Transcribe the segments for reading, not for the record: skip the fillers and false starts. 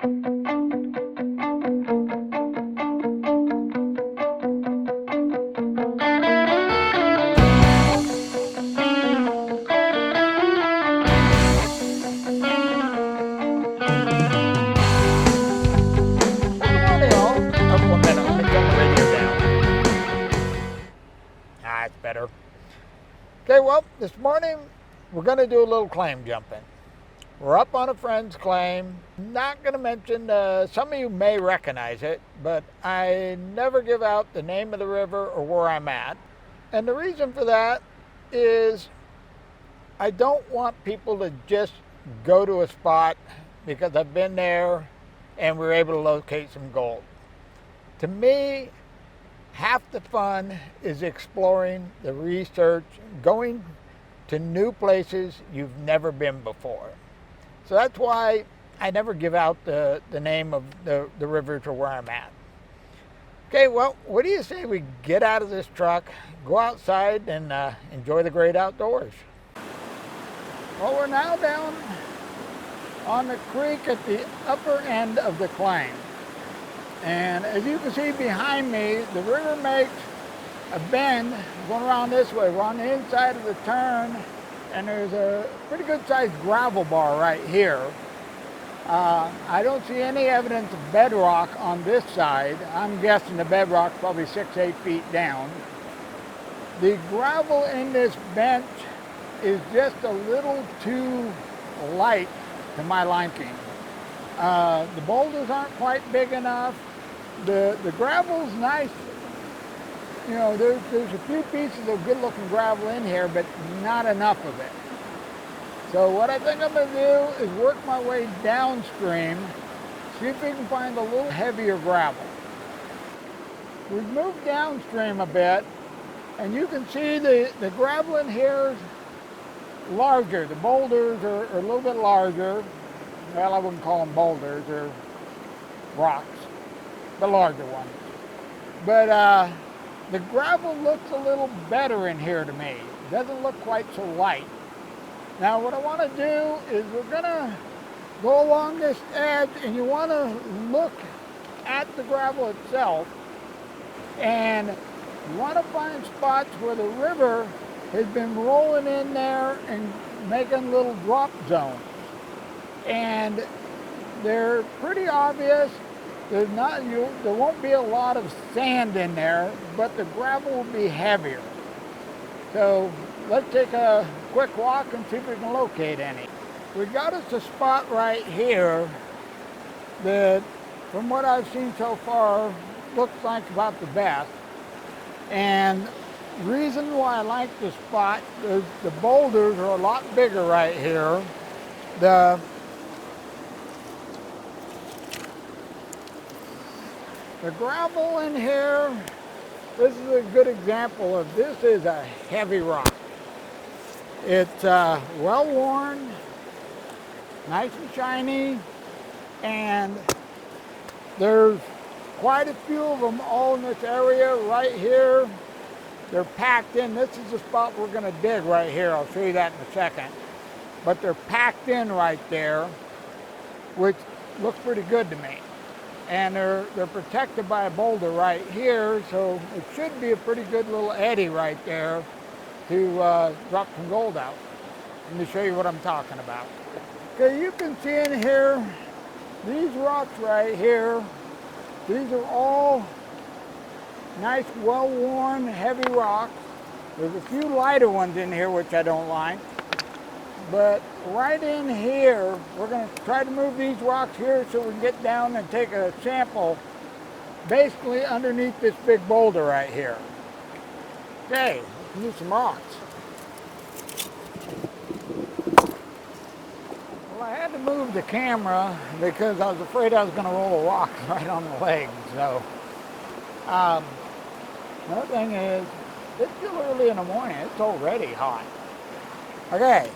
Let me turn the radio down. It's better. Okay, well, this morning we're going to do a little claim jumping. We're up on a friend's claim. Not going to mention, some of you may recognize it, but I never give out the name of the river or where I'm at. And the reason for that is I don't want people to just go to a spot because I've been there and we're able to locate some gold. To me, half the fun is exploring the research, going to new places you've never been before. So that's why I never give out the name of the rivers or where I'm at. Okay, well, what do you say we get out of this truck, go outside, and enjoy the great outdoors? Well, we're now down on the creek at the upper end of the claim. And as you can see behind me, the river makes a bend going around this way. We're on the inside of the turn, and there's a pretty good sized gravel bar right here. I don't see any evidence of bedrock on this side. I'm guessing the bedrock's probably 6-8 feet down. The gravel in this bench is just a little too light to my liking. The boulders aren't quite big enough. The gravel's nice. You know, there's a few pieces of good looking gravel in here, but not enough of it. So what I think I'm going to do is work my way downstream, see if we can find a little heavier gravel. We've moved downstream a bit, and you can see the gravel in here is larger. The boulders are a little bit larger. Well, I wouldn't call them boulders, they're rocks, the larger ones. But the gravel looks a little better in here to me. It doesn't look quite so light. Now what I want to do is we're going to go along this edge, and you want to look at the gravel itself, and you want to find spots where the river has been rolling in there and making little drop zones. And they're pretty obvious. There won't be a lot of sand in there, but the gravel will be heavier. So let's take a quick walk and see if we can locate any. We got us a spot right here that, from what I've seen so far, looks like about the best. And the reason why I like the spot is the boulders are a lot bigger right here. The gravel in here, this is a good example of, this is a heavy rock. It's well worn, nice and shiny, and there's quite a few of them all in this area right here. They're packed in. This is the spot we're going to dig right here. I'll show you that in a second. But they're packed in right there, which looks pretty good to me. And they're protected by a boulder right here, so it should be a pretty good little eddy right there to drop some gold out. Let me show you what I'm talking about. Okay, you can see in here, these rocks right here, these are all nice, well-worn, heavy rocks. There's a few lighter ones in here which I don't like. But right in here, we're going to try to move these rocks here so we can get down and take a sample basically underneath this big boulder right here. Okay, let's move some rocks. Well, I had to move the camera because I was afraid I was going to roll a rock right on the leg. So, another thing is, it's still early in the morning. It's already hot. Okay.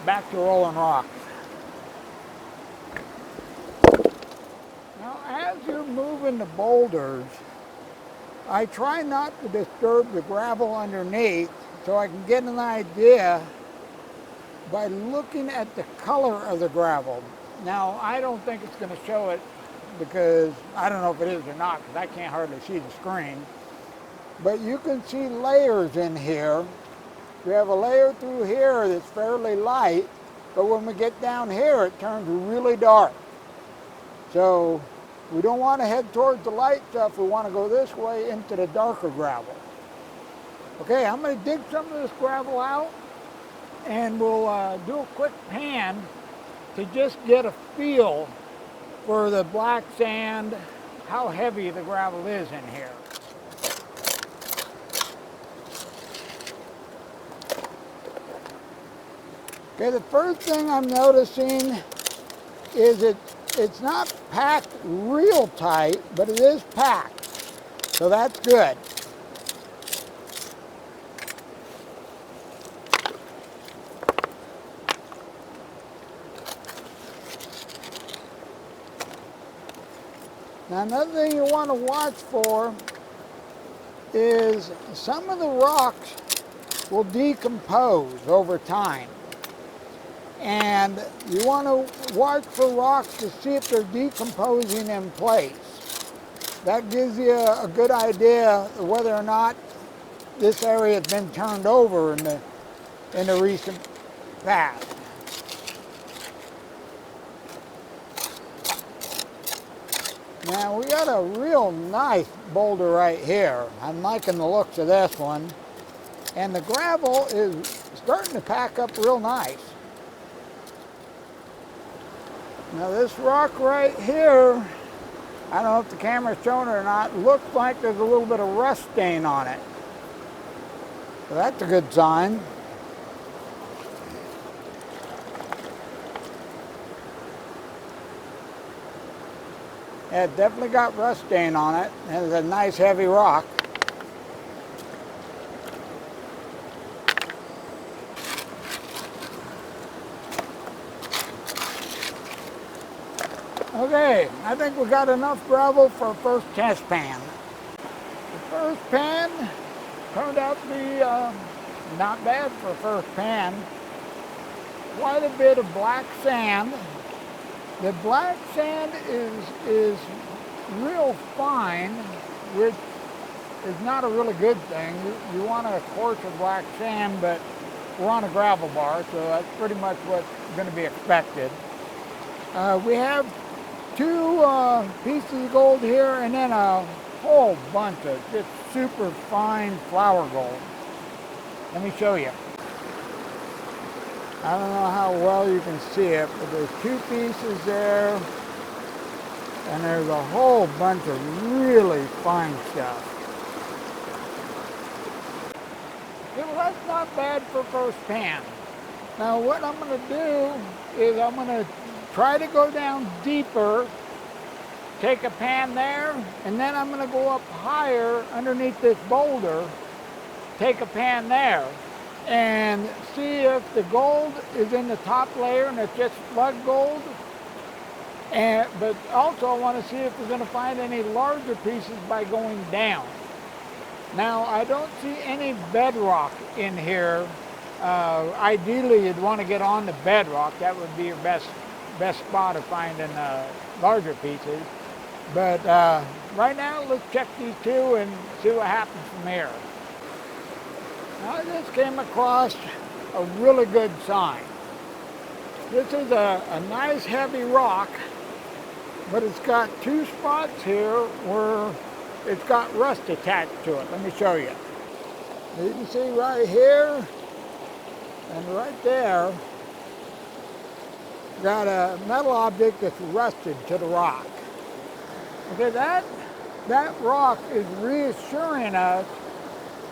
Back to rolling rocks. Now, as you're moving the boulders, I try not to disturb the gravel underneath so I can get an idea by looking at the color of the gravel. Now, I don't think it's going to show it because I don't know if it is or not because I can't hardly see the screen. But you can see layers in here. We have a layer through here that's fairly light, but when we get down here, it turns really dark. So we don't want to head towards the light stuff. We want to go this way into the darker gravel. Okay, I'm going to dig some of this gravel out, and we'll do a quick pan to just get a feel for the black sand, how heavy the gravel is in here. Okay, the first thing I'm noticing is it's not packed real tight, but it is packed, so that's good. Now, another thing you want to watch for is some of the rocks will decompose over time. And you want to watch for rocks to see if they're decomposing in place. That gives you a good idea of whether or not this area has been turned over in the recent past. Now we got a real nice boulder right here. I'm liking the looks of this one. And the gravel is starting to pack up real nice. Now this rock right here, I don't know if the camera's showing it or not, looks like there's a little bit of rust stain on it. So that's a good sign. Yeah, it definitely got rust stain on it. It's a nice heavy rock. Okay, I think we got enough gravel for a first test pan. The first pan turned out to be not bad for a first pan. Quite a bit of black sand. The black sand is real fine, which is not a really good thing. You want a coarser black sand, but we're on a gravel bar, so that's pretty much what's going to be expected. We have two pieces of gold here, and then a whole bunch of just super fine flour gold. Let me show you. I don't know how well you can see it, but there's two pieces there, and there's a whole bunch of really fine stuff. Okay, well, that's not bad for first pan. Now what I'm going to do is I'm going to try to go down deeper, take a pan there, and then I'm going to go up higher underneath this boulder, take a pan there, and see if the gold is in the top layer and it's just slug gold. But also I want to see if we're going to find any larger pieces by going down. Now I don't see any bedrock in here. Ideally you'd want to get on the bedrock. That would be your best spot of finding larger pieces. But right now let's check these two and see what happens from here. Now I just came across a really good sign. This is a nice heavy rock, but it's got two spots here where it's got rust attached to it. Let me show you. You can see right here and right there, got a metal object that's rusted to the rock. Okay, that rock is reassuring us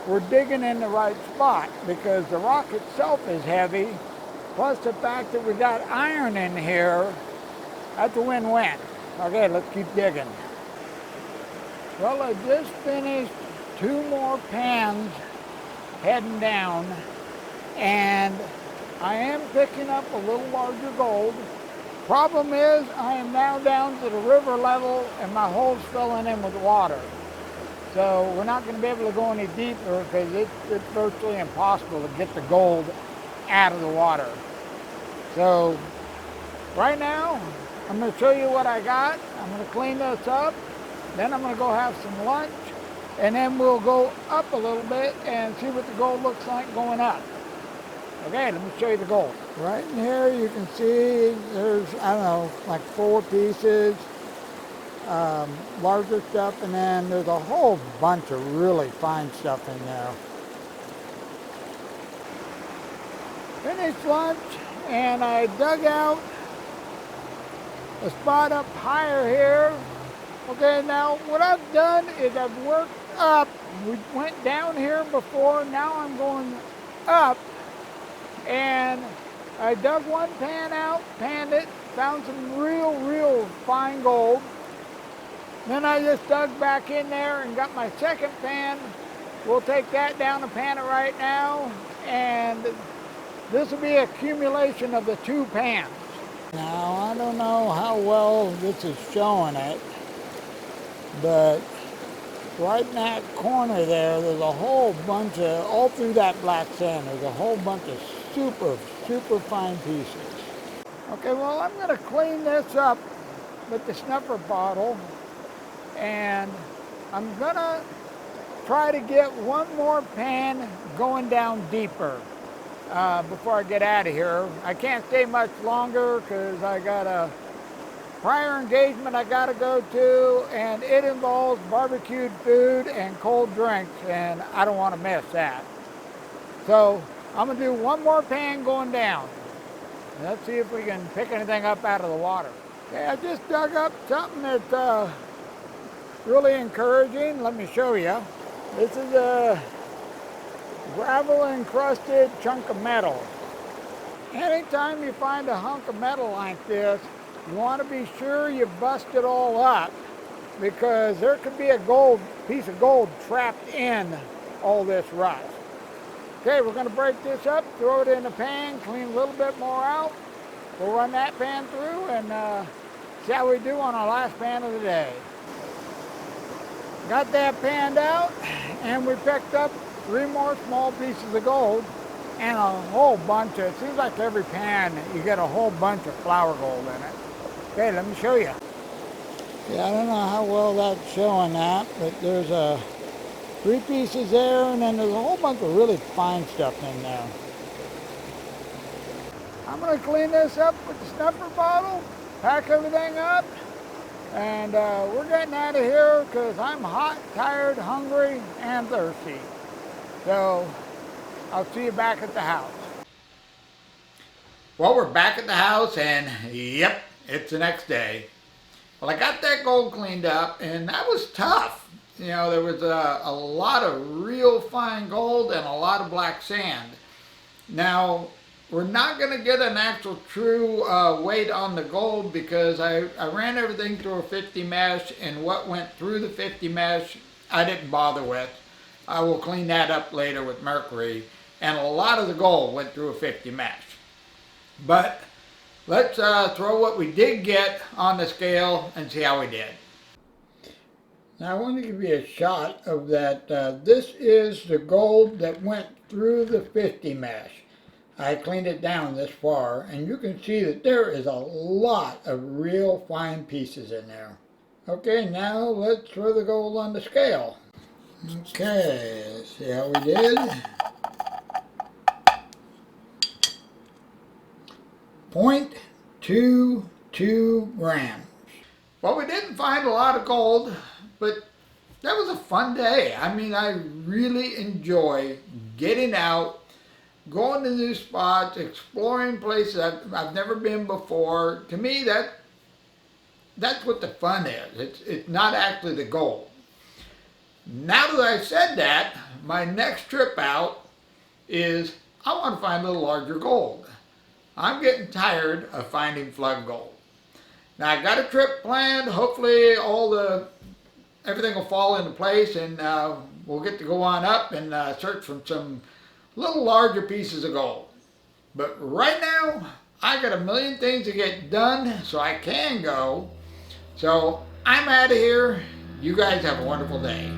we're digging in the right spot, because the rock itself is heavy, plus the fact that we got iron in here. That's a win-win. Okay, let's keep digging. Well, I just finished two more pans heading down, and I am picking up a little larger gold. Problem is, I am now down to the river level and my hole's filling in with water. So we're not going to be able to go any deeper because it's virtually impossible to get the gold out of the water. So Right now, I'm going to show you what I got. I'm going to clean this up. Then I'm going to go have some lunch. And then we'll go up a little bit and see what the gold looks like going up. Okay, let me show you the gold. Right in here you can see there's, I don't know, like 4 pieces, larger stuff, and then there's a whole bunch of really fine stuff in there. Finished lunch, and I dug out a spot up higher here. Okay, now what I've done is I've worked up. We went down here before, now I'm going up, and I dug one pan out, panned it, found some real fine gold. Then I just dug back in there and got my second pan. We'll take that down and pan it right now, and this will be an accumulation of the 2 pans. Now, I don't know how well this is showing it, but right in that corner there's a whole bunch of, all through that black sand, there's a whole bunch of super fine pieces. Okay, well, I'm going to clean this up with the snuffer bottle, and I'm going to try to get one more pan going down deeper before I get out of here. I can't stay much longer because I got a prior engagement I got to go to, and it involves barbecued food and cold drinks, and I don't want to miss that. So I'm going to do one more pan going down. Let's see if we can pick anything up out of the water. Okay, I just dug up something that's really encouraging. Let me show you. This is a gravel encrusted chunk of metal. Anytime you find a hunk of metal like this, you want to be sure you bust it all up, because there could be a piece of gold trapped in all this rust. Okay, we're going to break this up, throw it in a pan, clean a little bit more out. We'll run that pan through and see how we do on our last pan of the day. Got that panned out, and we picked up 3 more small pieces of gold and a whole bunch of, it seems like every pan you get a whole bunch of flour gold in it. Okay, let me show you. Yeah, I don't know how well that's showing that, but there's 3 pieces there, and then there's a whole bunch of really fine stuff in there. I'm going to clean this up with the snuffer bottle, pack everything up, and we're getting out of here because I'm hot, tired, hungry, and thirsty. So I'll see you back at the house. Well, we're back at the house, and yep, it's the next day. Well, I got that gold cleaned up, and that was tough. You know, there was a lot of real fine gold and a lot of black sand. Now, we're not going to get an actual true weight on the gold because I ran everything through a 50 mesh, and what went through the 50 mesh I didn't bother with. I will clean that up later with mercury, and a lot of the gold went through a 50 mesh. But let's throw what we did get on the scale and see how we did. Now I want to give you a shot of that. This is the gold that went through the 50 mesh. I cleaned it down this far, and you can see that there is a lot of real fine pieces in there. Okay, now let's throw the gold on the scale. Okay, let's see how we did. 0.22 grams. Well, we didn't find a lot of gold, but that was a fun day. I mean, I really enjoy getting out, going to new spots, exploring places I've never been before. To me, that's what the fun is. It's not actually the gold. Now that I said that, my next trip out is I want to find a little larger gold. I'm getting tired of finding flood gold. Now I got a trip planned. Hopefully everything will fall into place, and we'll get to go on up and search for some little larger pieces of gold. But right now, I got a million things to get done so I can go. So I'm out of here. You guys have a wonderful day.